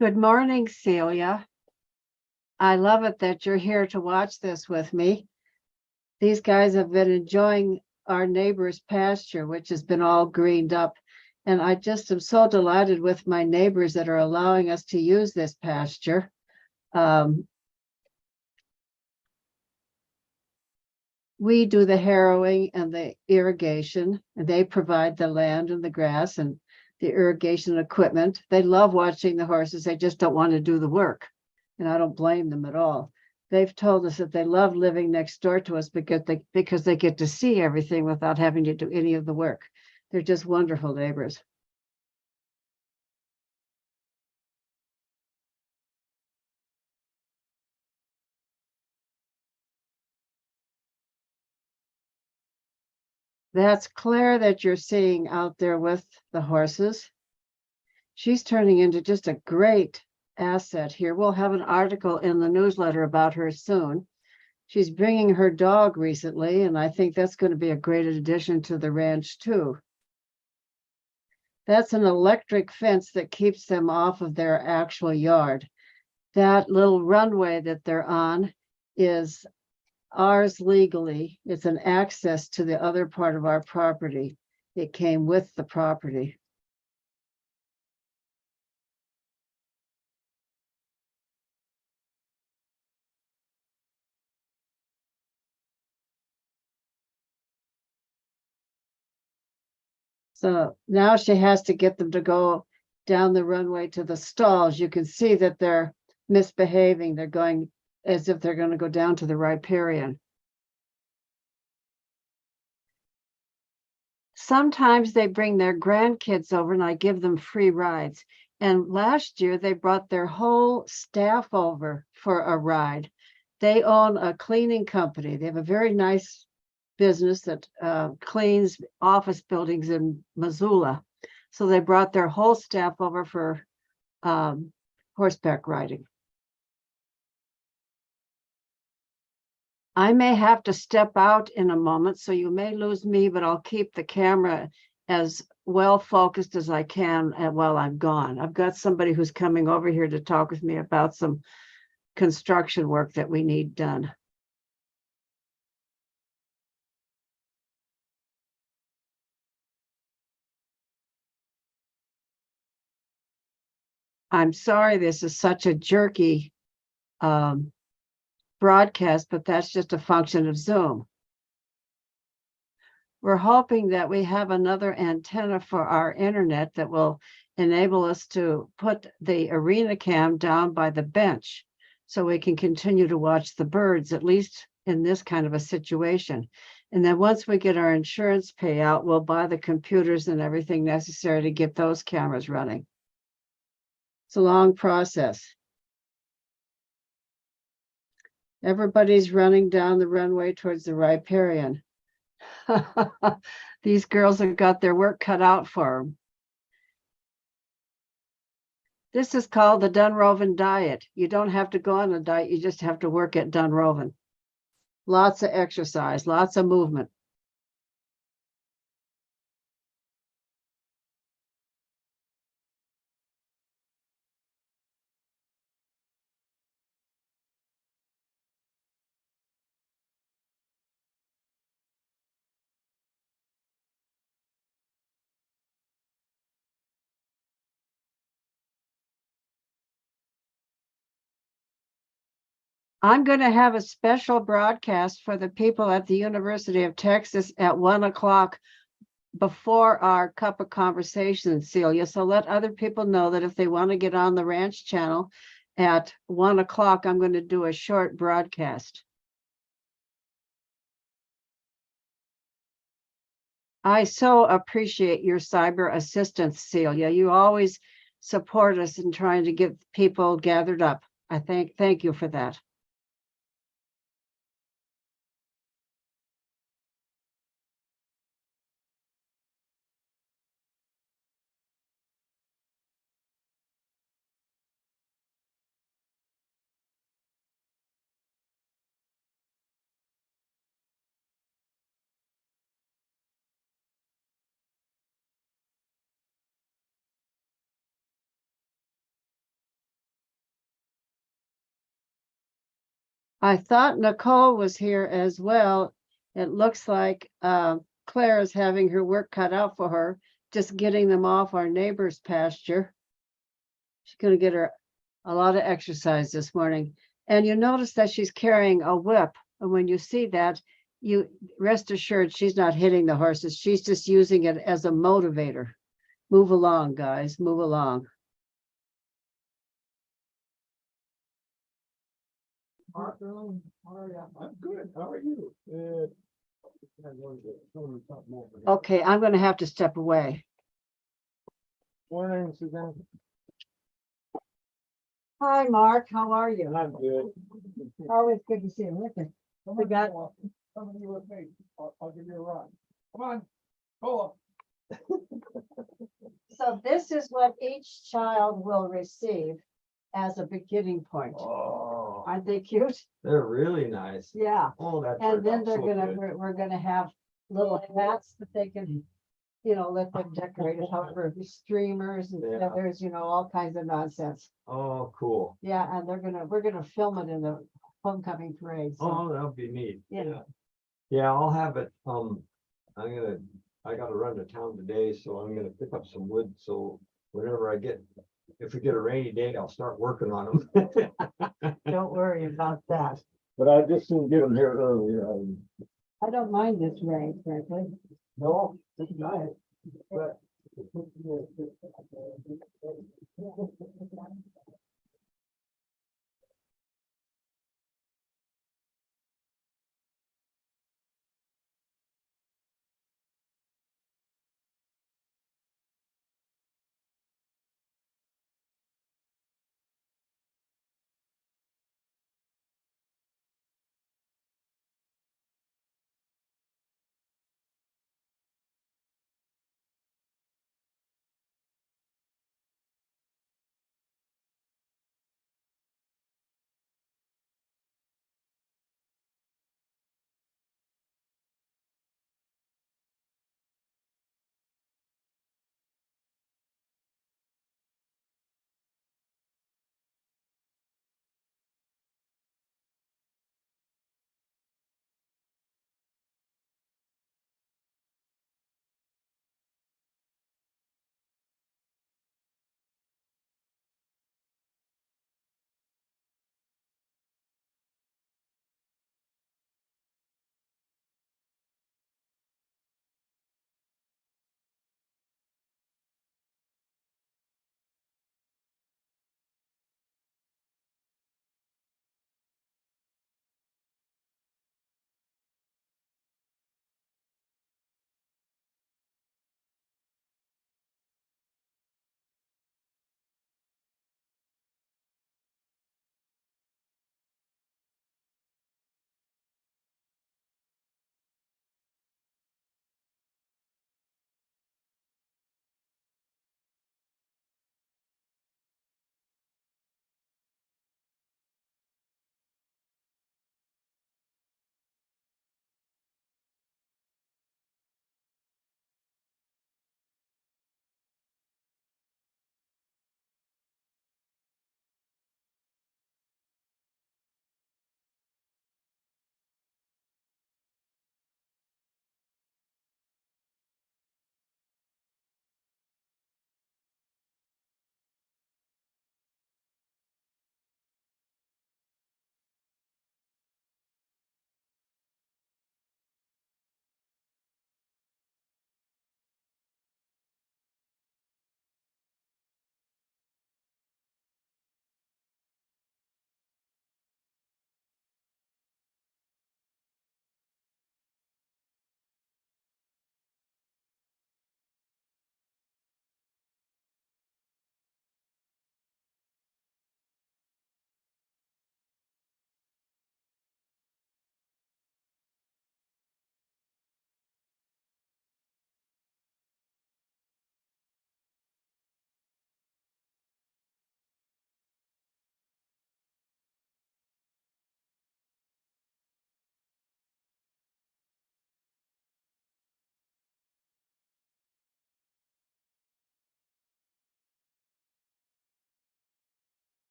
Good morning, Celia. I love it that you're here to watch this with me. These guys have been enjoying our neighbor's pasture, which has been all greened up. And I just am so delighted with my neighbors that are allowing us to use this pasture. We do the harrowing and the irrigation, and they provide the land and the grass and the irrigation equipment. They love watching the horses. They just don't want to do the work. And I don't blame them at all. They've told us that they love living next door to us because they get to see everything without having to do any of the work. They're just wonderful neighbors. That's Claire that you're seeing out there with the horses. She's turning into just a great asset here. We'll have an article in the newsletter about her soon. She's bringing her dog recently, and I think that's going to be a great addition to the ranch too. That's an electric fence that keeps them off of their actual yard. That little runway that they're on is ours legally. It's an access to the other part of our property. It came with the property. So now she has to get them to go down the runway to the stalls. You can see that they're misbehaving. They're going as if they're going to go down to the riparian. Sometimes they bring their grandkids over and I give them free rides. And last year they brought their whole staff over for a ride. They own a cleaning company. They have a very nice business that cleans office buildings in Missoula. So they brought their whole staff over for horseback riding. I may have to step out in a moment, so you may lose me, but I'll keep the camera as well focused as I can while I'm gone. I've got somebody who's coming over here to talk with me about some construction work that we need done. I'm sorry this is such a jerky broadcast, but that's just a function of Zoom. We're hoping that we have another antenna for our internet that will enable us to put the arena cam down by the bench so we can continue to watch the birds, at least in this kind of a situation. And then once we get our insurance payout, we'll buy the computers and everything necessary to get those cameras running. It's a long process. Everybody's running down the runway towards the riparian. These girls have got their work cut out for them. This is called the Dunrovin diet. You don't have to go on a diet. You just have to work at Dunrovin. Lots of exercise, lots of movement. I'm going to have a special broadcast for the people at the University of Texas at 1 o'clock before our cup of conversation, Celia. So let other people know that if they want to get on the ranch channel at 1 o'clock, I'm going to do a short broadcast. I so appreciate your cyber assistance, Celia. You always support us in trying to get people gathered up. I thank you for that. I thought Nicole was here as well. It looks like Claire is having her work cut out for her, just getting them off our neighbor's pasture. She's going to get her a lot of exercise this morning. And you notice that she's carrying a whip. And when you see that, you rest assured she's not hitting the horses. She's just using it as a motivator. Move along, guys, move along. I'm good. How are you? Okay, I'm going to have to step away. Morning, Suzanne. Hi, Mark. How are you? I'm good. Always good to see you. Listen, we got Come with you with me. I'll give you a ride. Come on, pull So this is what each child will receive as a beginning point. up. Oh, Aren't they cute? they're really nice. Yeah. Oh, that. And then turned they're out so gonna, good. we're gonna have little hats that they can, let them decorate it, however, streamers and Yeah. feathers, all kinds of nonsense. Oh, cool. Yeah, and we're gonna film it in the homecoming parade. So, Oh, that'll be neat. yeah. Yeah, I'll have it. I gotta run to town today, so I'm gonna pick up some wood. So whenever if we get a rainy day, I'll start working on them. Don't worry about that. But I just soon get them here early. I don't mind this rain, frankly. No, it's nice, but.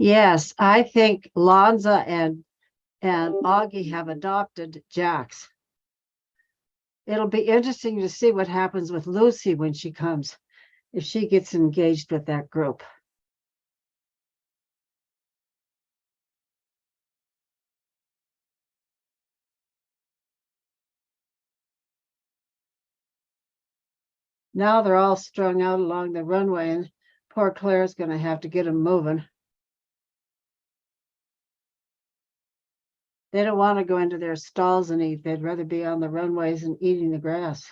Yes, I think Lonza and Augie have adopted Jax. It'll be interesting to see what happens with Lucy when she comes, if she gets engaged with that group. Now they're all strung out along the runway, and poor Claire's going to have to get them moving. They don't want to go into their stalls and eat. They'd rather be on the runways and eating the grass.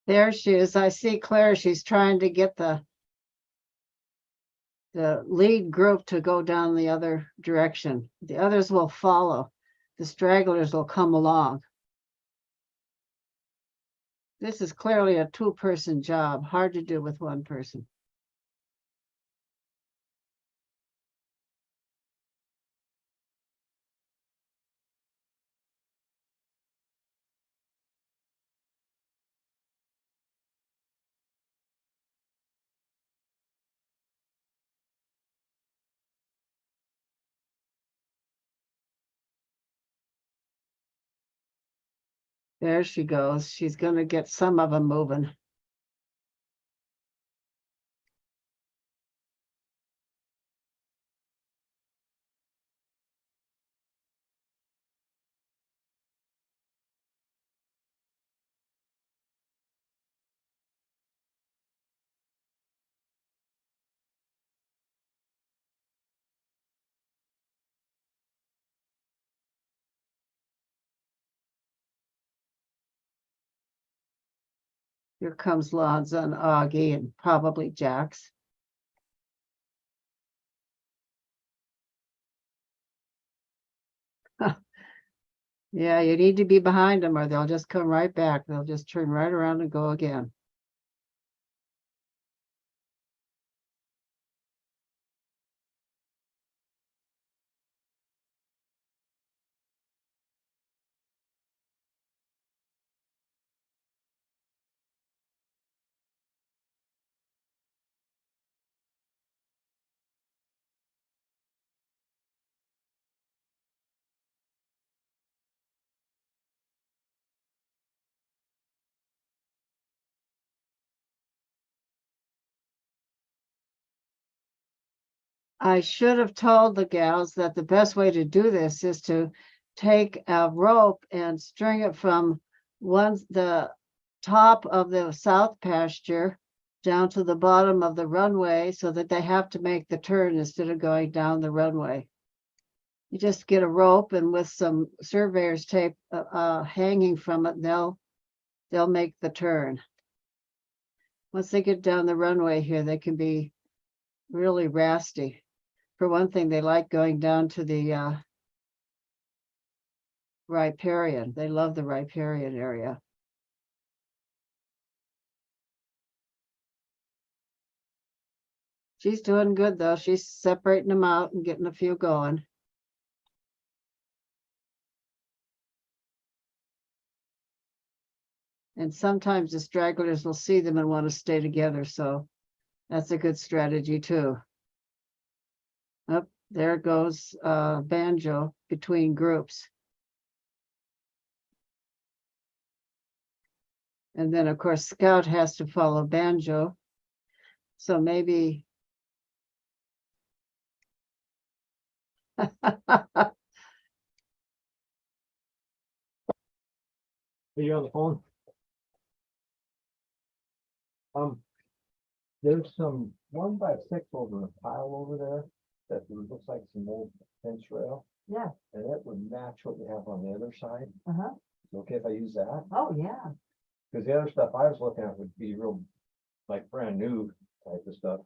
There she is. I see Claire. She's trying to get the lead group to go down the other direction. The others will follow. The stragglers will come along. This is clearly a two-person job, hard to do with one person. There she goes. She's going to get some of them moving. Here comes Lonza and Augie and probably Jax. Yeah, you need to be behind them or they'll just come right back. They'll just turn right around and go again. I should have told the gals that the best way to do this is to take a rope and string it from the top of the south pasture down to the bottom of the runway so that they have to make the turn instead of going down the runway. You just get a rope and with some surveyor's tape hanging from it, they'll make the turn. Once they get down the runway here, they can be really rasty. For one thing, they like going down to the riparian. They love the riparian area. She's doing good though. She's separating them out and getting a few going. And sometimes the stragglers will see them and want to stay together. So that's a good strategy too. Up there goes Banjo between groups. And then of course Scout has to follow Banjo. So maybe Are you on the phone? There's some 1x6 over a pile over there that looks like some old fence rail, Yeah, and it would match what you have on the other side. uh-huh. Okay, if I use that, Oh, yeah. because the other stuff I was looking at would be real, like brand new type of stuff.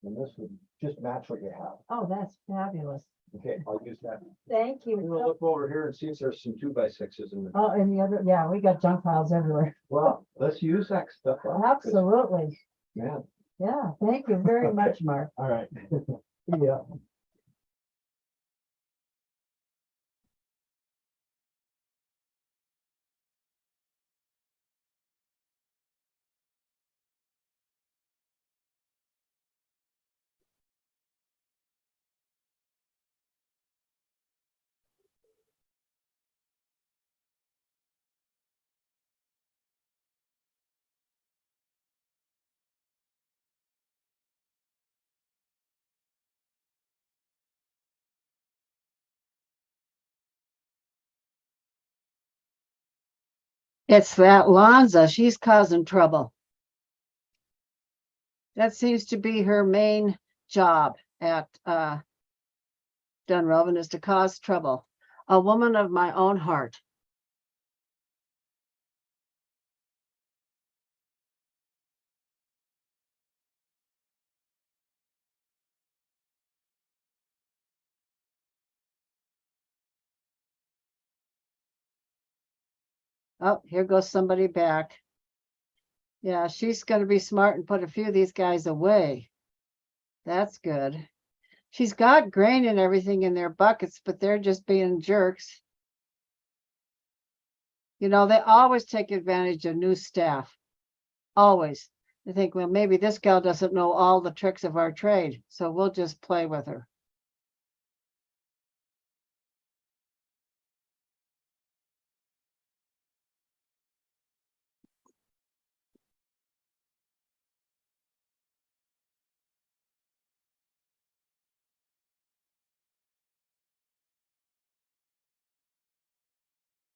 And this would just match what you have. Oh, that's fabulous. Okay, I'll use that. Thank I'm gonna you. look over here and see if there's some 2x6s in there. Oh, and the other, yeah, we got junk piles everywhere. Well, let's use that stuff. up, 'cause, Absolutely. Man, Yeah, thank you very Okay. much, Mark. all right. Yeah. it's that Lonza. She's causing trouble. That seems to be her main job at Dunrovin is to cause trouble. A woman of my own heart. Oh, here goes somebody back. Yeah, she's going to be smart and put a few of these guys away. That's good. She's got grain and everything in their buckets, but they're just being jerks. You know, they always take advantage of new staff. Always. They think, well, maybe this gal doesn't know all the tricks of our trade, so we'll just play with her.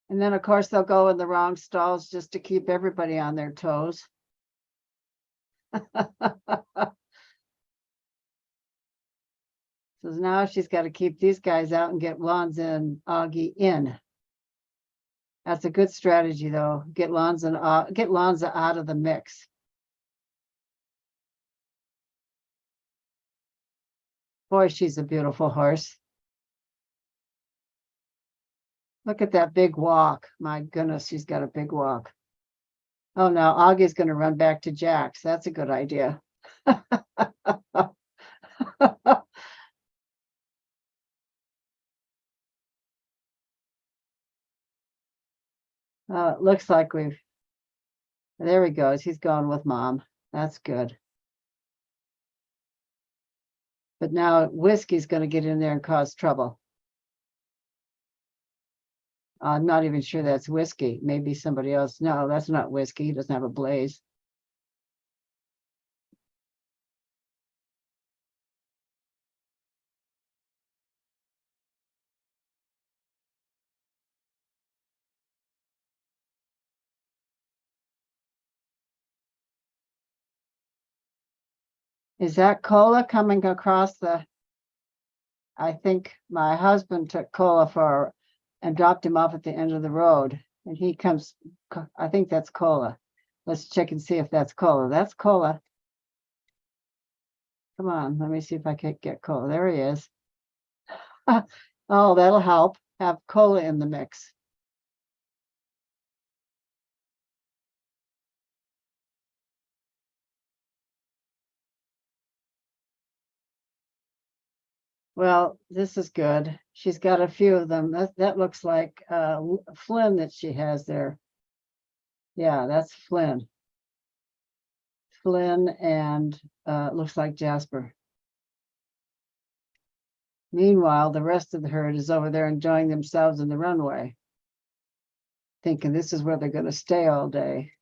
And then, of course, they'll go in the wrong stalls just to keep everybody on their toes. So now she's got to keep these guys out and get Lonza and Augie in. That's a good strategy, though. Get Lonza out of the mix. Boy, she's a beautiful horse. Look at that big walk. My goodness, she's got a big walk. Oh, now Augie's going to run back to Jack's. That's a good idea. It looks like there he goes. He's going with mom. That's good. But now Whiskey's going to get in there and cause trouble. I'm not even sure that's Whiskey. Maybe somebody else. No, that's not Whiskey. He doesn't have a blaze. Is that Cola coming across the? I think my husband took Cola and dropped him off at the end of the road. And he comes, I think that's Cola. Let's check and see if that's Cola. That's Cola. Come on, let me see if I can get Cola. There he is. Oh, that'll help. Have Cola in the mix. Well, this is good. She's got a few of them. That looks like Flynn that she has there. Yeah, that's Flynn. Flynn and looks like Jasper. Meanwhile, the rest of the herd is over there enjoying themselves in the runway, thinking this is where they're going to stay all day.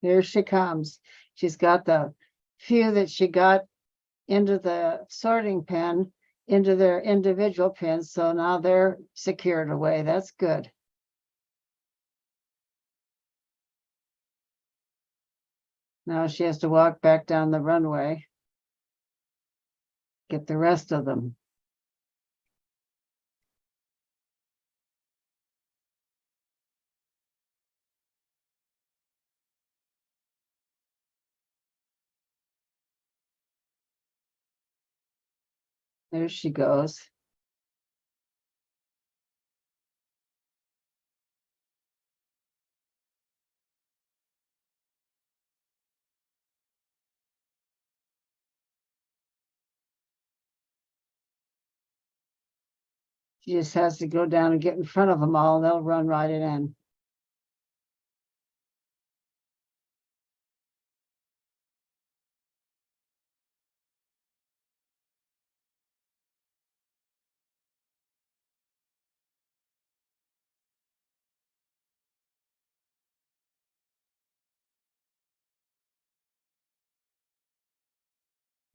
Here she comes. She's got the few that she got into the sorting pen, into their individual pens. So now they're secured away. That's good. Now she has to walk back down the runway, get the rest of them. There she goes. She just has to go down and get in front of them all. They'll run right in.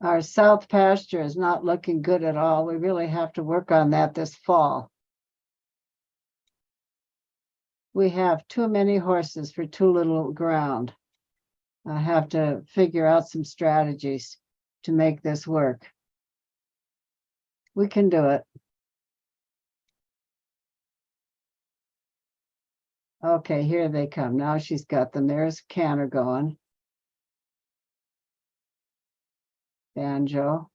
Our south pasture is not looking good at all. We really have to work on that this fall. We have too many horses for too little ground. I have to figure out some strategies to make this work. We can do it. Okay, here they come. Now she's got them. There's Canner going. Banjo.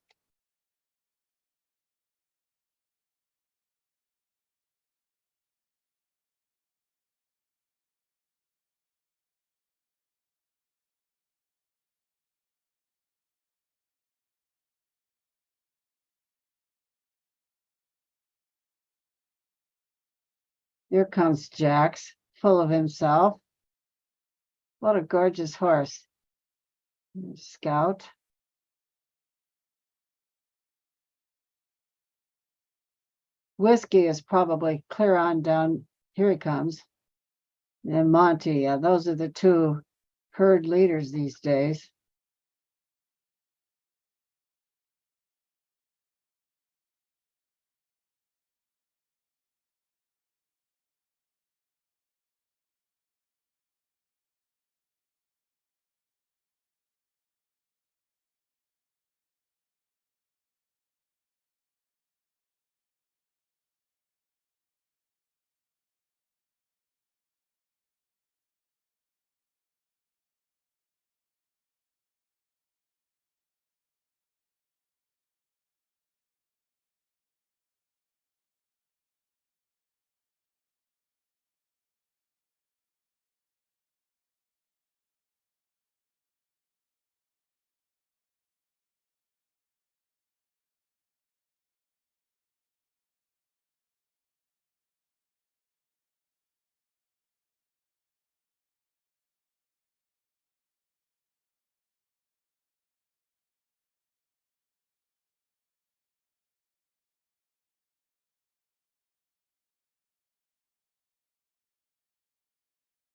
Here comes Jax, full of himself. What a gorgeous horse. Scout. Whiskey is probably clear on down. Here he comes. And Monty, yeah, those are the two herd leaders these days.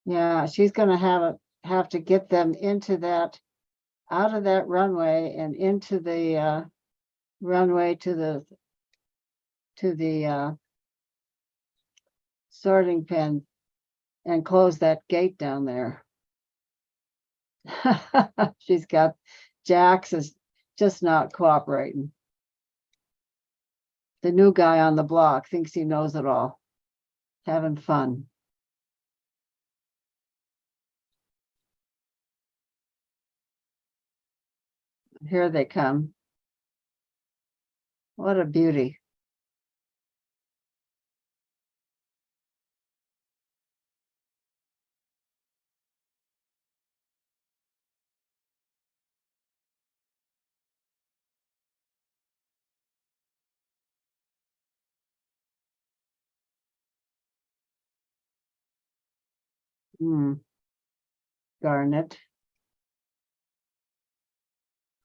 Yeah, she's gonna have to get them into that, out of that runway and into the runway to the sorting pen and close that gate down there. She's got, Jax is just not cooperating. The new guy on the block thinks he knows it all, having fun. Here they come. What a beauty. Hmm. Garnet.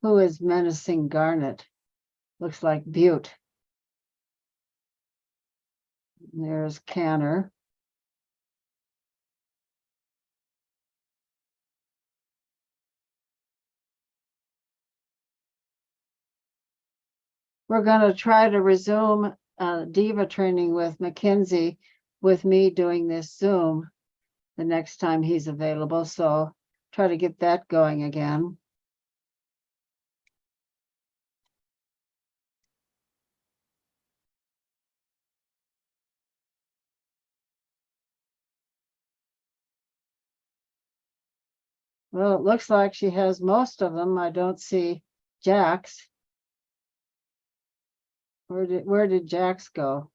Who is menacing Garnet? Looks like Butte. There's Canner. We're gonna try to resume diva training with Mackenzie, with me doing this Zoom the next time he's available. So try to get that going again. Well, it looks like she has most of them. I don't see Jax. Where did Jax go?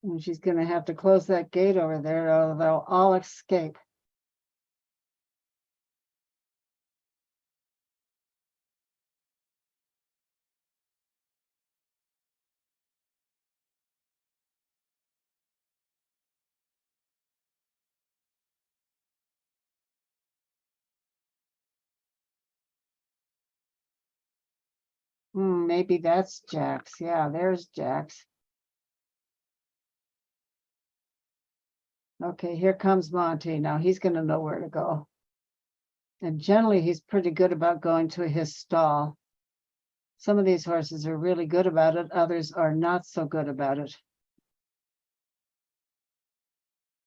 And she's gonna have to close that gate over there, or they'll all escape. Maybe that's Jax. Yeah, there's Jax. Okay, here comes Monty. Now he's gonna know where to go. And generally, he's pretty good about going to his stall. Some of these horses are really good about it. Others are not so good about it.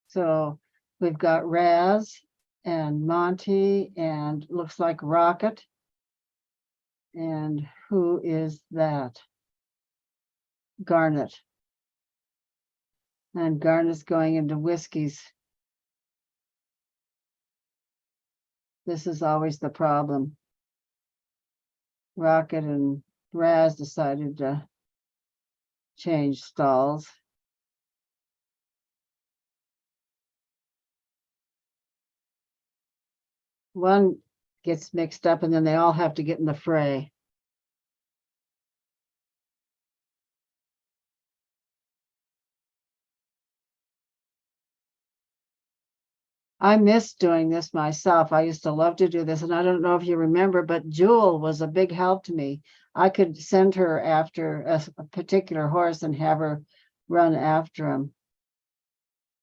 So we've got Raz and Monty and looks like Rocket. And who is that? Garnet. And Garnet's going into Whiskey's. This is always the problem. Rocket and Raz decided to change stalls. One gets mixed up and then they all have to get in the fray. I miss doing this myself. I used to love to do this, and I don't know if you remember, but Jewel was a big help to me. I could send her after a particular horse and have her run after him.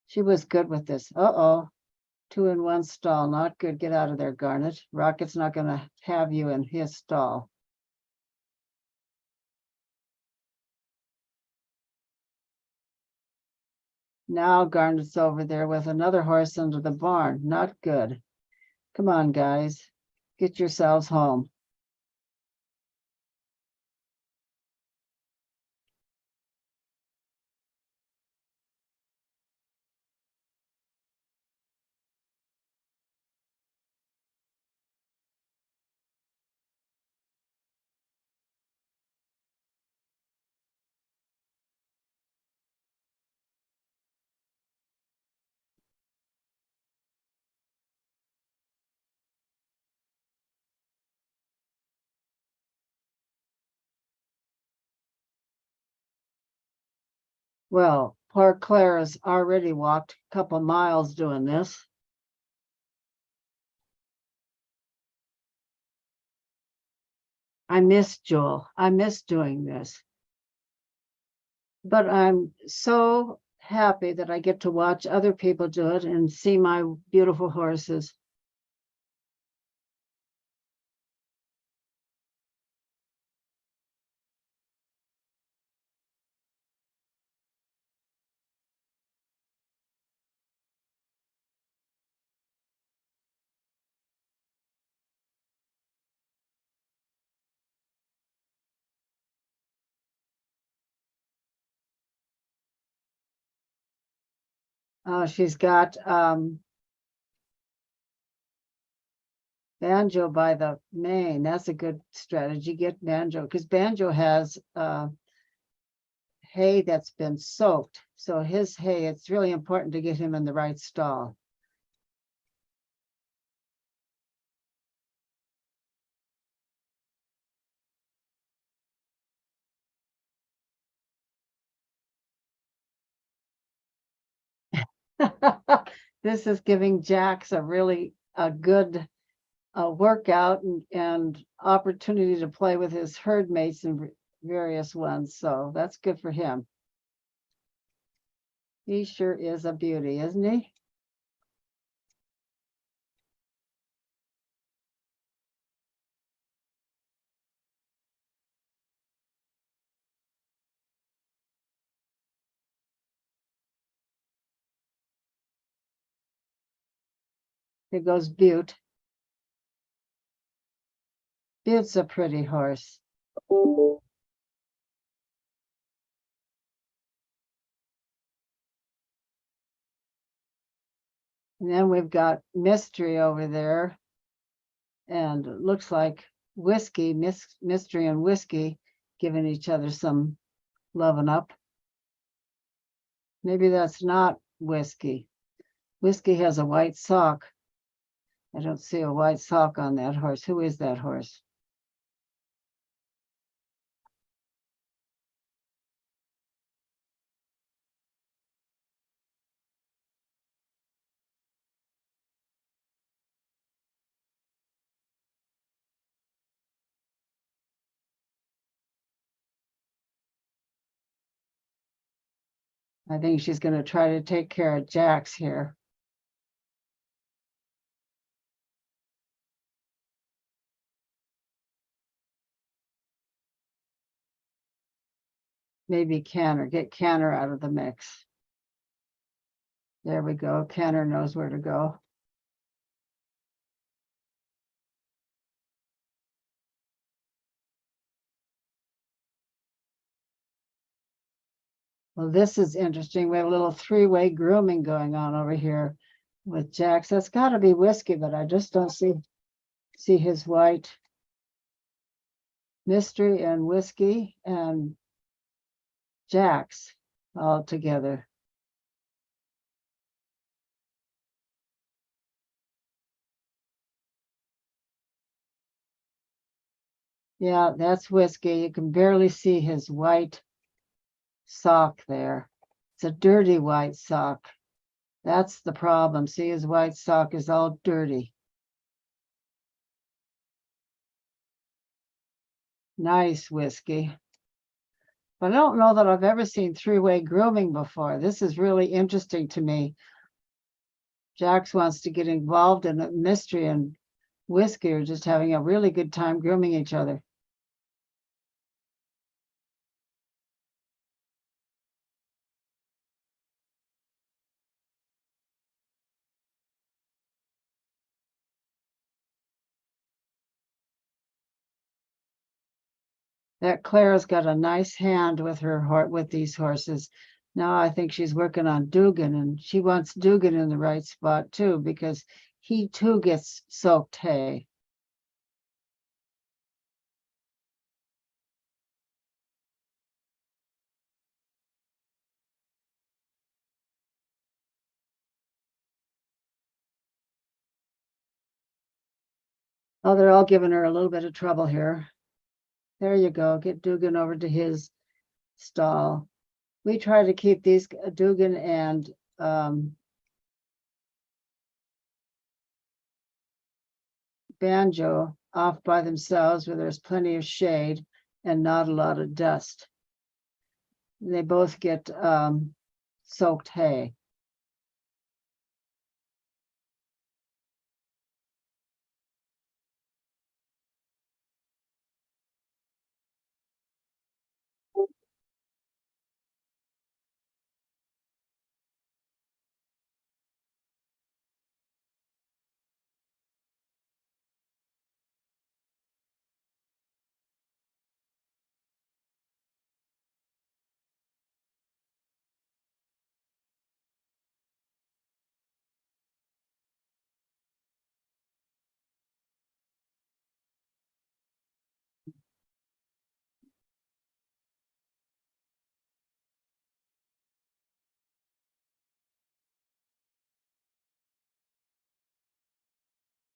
She was good with this. Uh-oh, 2 in 1 stall, not good. Get out of there, Garnet. Rocket's not going to have you in his stall. Now Garnet's over there with another horse under the barn. Not good. Come on, guys. Get yourselves home. Well, Poor Claire has already walked a couple miles doing this. I miss Joel. I miss doing this. But I'm so happy that I get to watch other people do it and see my beautiful horses. She's got Banjo by the mane. That's a good strategy. Get Banjo, because Banjo has hay that's been soaked. So his hay, it's really important to get him in the right stall. This is giving Jax a really a good workout and opportunity to play with his herd mates and various ones. So that's good for him. He sure is a beauty, isn't he? Here goes Butte. Butte's a pretty horse. And then we've got Mystery over there. And it looks like Whiskey, Mystery and Whiskey giving each other some loving up. Maybe that's not Whiskey. Whiskey has a white sock. I don't see a white sock on that horse. Who is that horse? I think she's going to try to take care of Jax here. Maybe Canner, get Canner out of the mix. There we go. Canner knows where to go. Well, this is interesting. We have a little three-way grooming going on over here with Jax. That's got to be Whiskey, but I just don't see his white. Mystery and Whiskey and Jax all together. Yeah, that's Whiskey. You can barely see his white sock there. It's a dirty white sock. That's the problem. See, his white sock is all dirty. Nice, Whiskey. But I don't know that I've ever seen three-way grooming before. This is really interesting to me. Jax wants to get involved in a Mystery and Whiskey are just having a really good time grooming each other. That Clara's got a nice hand with with these horses. Now I think she's working on Dugan, and she wants Dugan in the right spot too, because he too gets soaked hay. Oh, they're all giving her a little bit of trouble here. There you go. Get Dugan over to his stall. We try to keep these Dugan and Banjo off by themselves where there's plenty of shade and not a lot of dust. They both get soaked hay.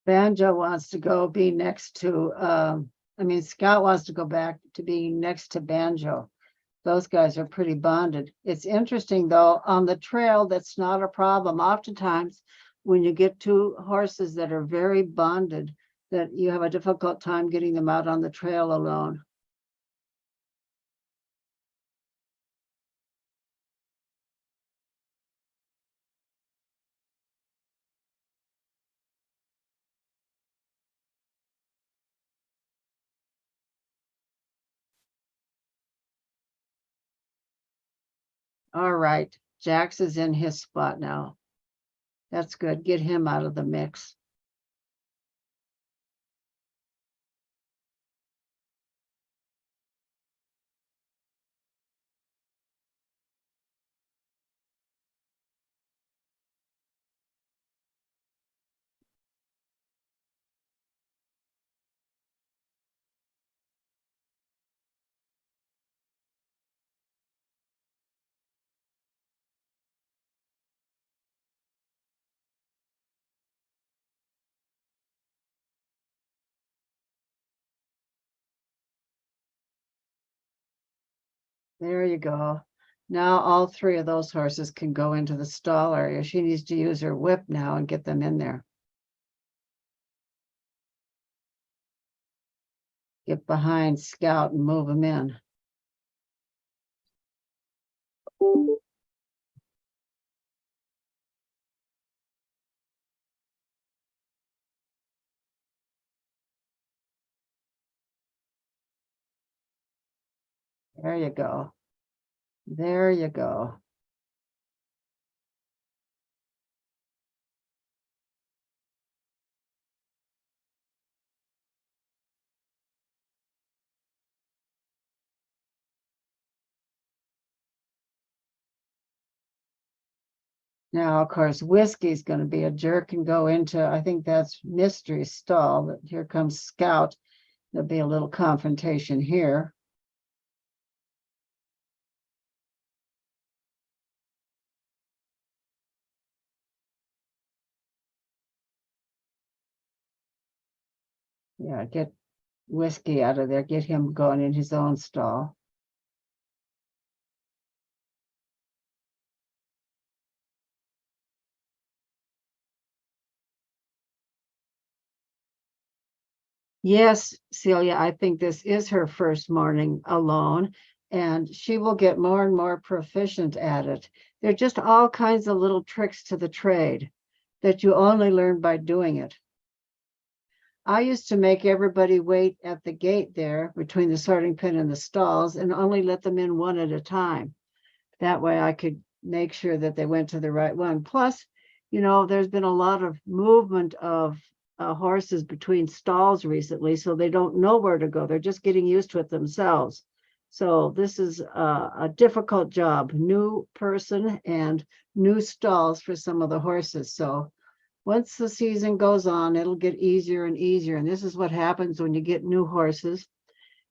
Banjo wants to go be next to, Scout wants to go back to being next to Banjo. Those guys are pretty bonded. It's interesting though, on the trail, that's not a problem. Oftentimes, when you get two horses that are very bonded, that you have a difficult time getting them out on the trail alone. All right, Jax is in his spot now. That's good. Get him out of the mix. There you go. Now all three of those horses can go into the stall area. She needs to use her whip now and get them in there. Get behind Scout and move them in. There you go. There you go. Now, of course, Whiskey's going to be a jerk and go into, I think that's Mystery's stall, but here comes Scout. There'll be a little confrontation here. Yeah, get Whiskey out of there, get him going in his own stall. Yes, Celia, I think this is her first morning alone, and she will get more and more proficient at it. There are just all kinds of little tricks to the trade that you only learn by doing it. I used to make everybody wait at the gate there between the sorting pen and the stalls and only let them in one at a time. That way I could make sure that they went to the right one. Plus, there's been a lot of movement of horses between stalls recently, so they don't know where to go. They're just getting used to it themselves. So this is a difficult job, new person and new stalls for some of the horses. So once the season goes on, it'll get easier and easier. And this is what happens when you get new horses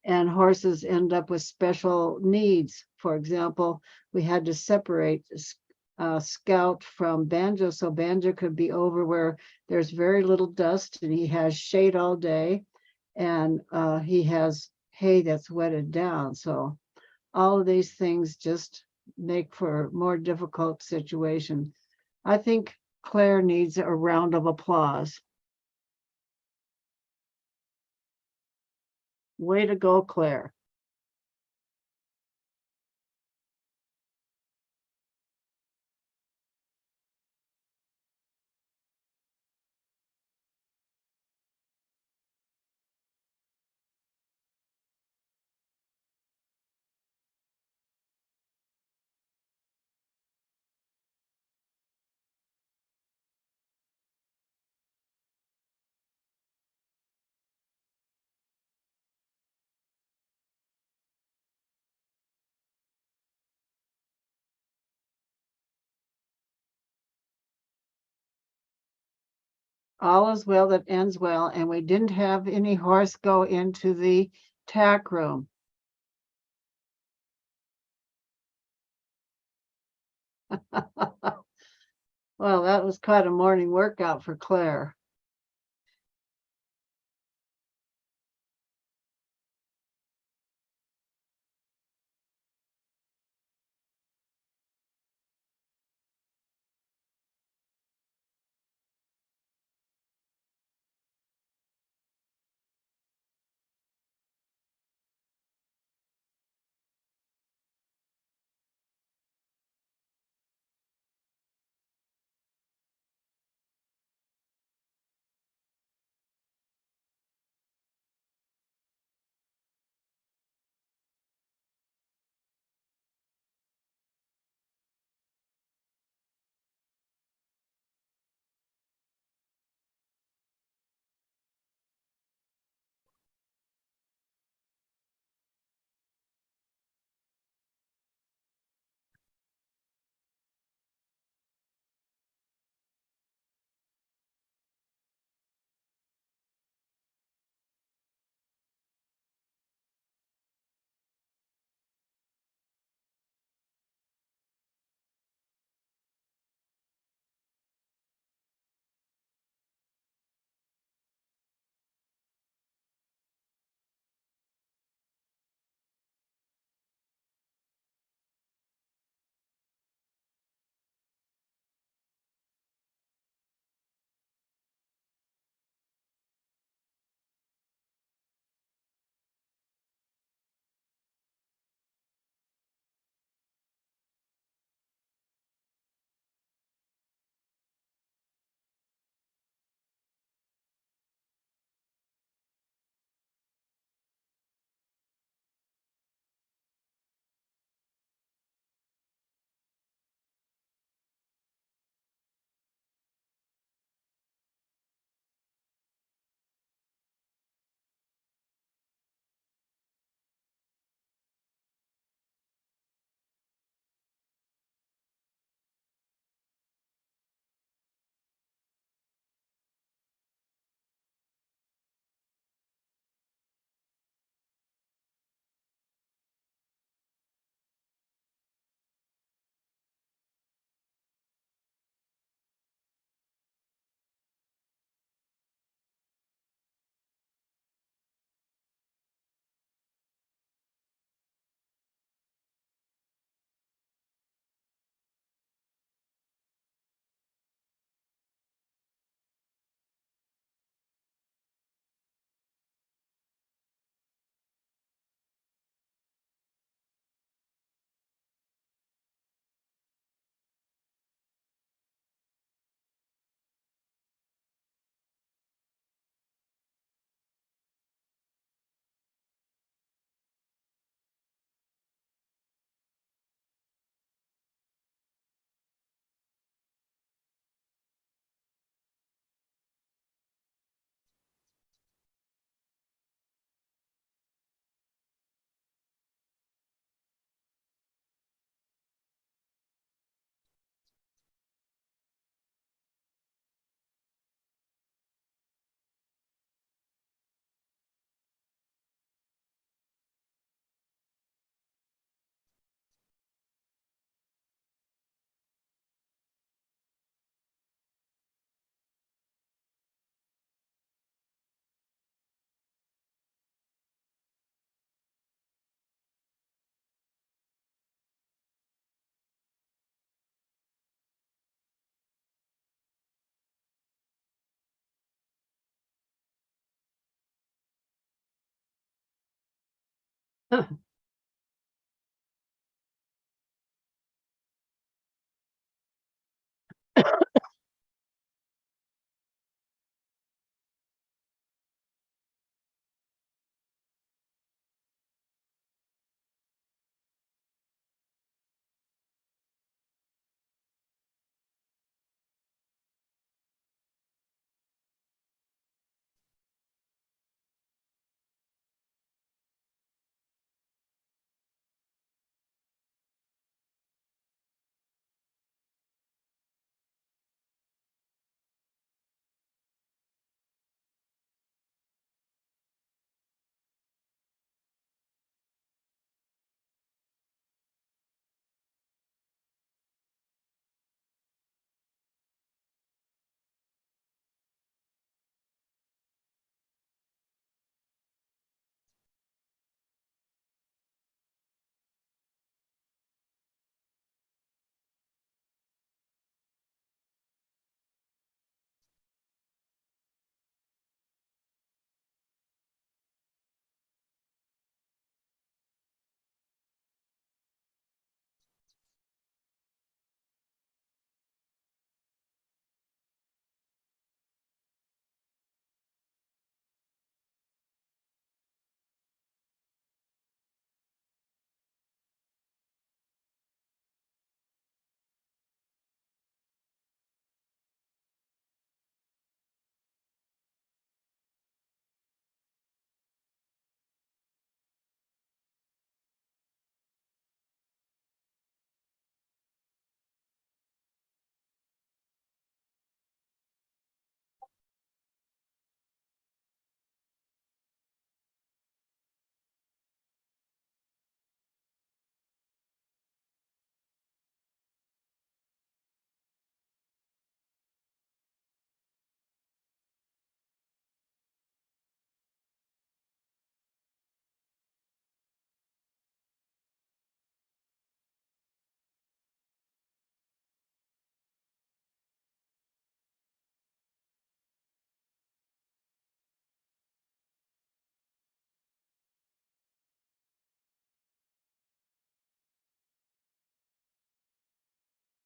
and horses end up with special needs. For example, we had to separate Scout from Banjo so Banjo could be over where there's very little dust and he has shade all day and he has hay that's wetted down. So all of these things just make for more difficult situation. I think Claire needs a round of applause. Way to go, Claire. All is well that ends well, and we didn't have any horse go into the tack room. Well, that was quite a morning workout for Claire.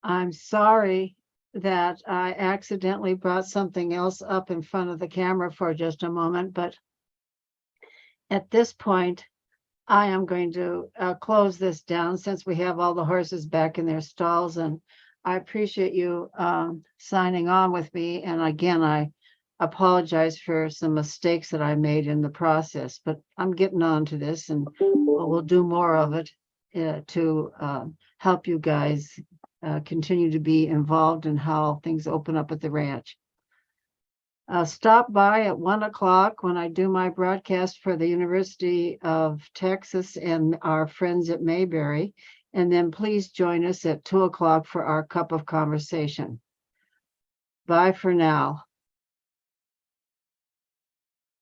I'm sorry that I accidentally brought something else up in front of the camera for just a moment, but at this point, I am going to close this down since we have all the horses back in their stalls, and I appreciate you signing on with me. And again, I apologize for some mistakes that I made in the process, but I'm getting on to this, and we'll do more of it to help you guys continue to be involved in how things open up at the ranch. Stop by at 1 o'clock when I do my broadcast for the University of Texas and our friends at Mayberry. And then please join us at 2 o'clock for our cup of conversation. Bye for now.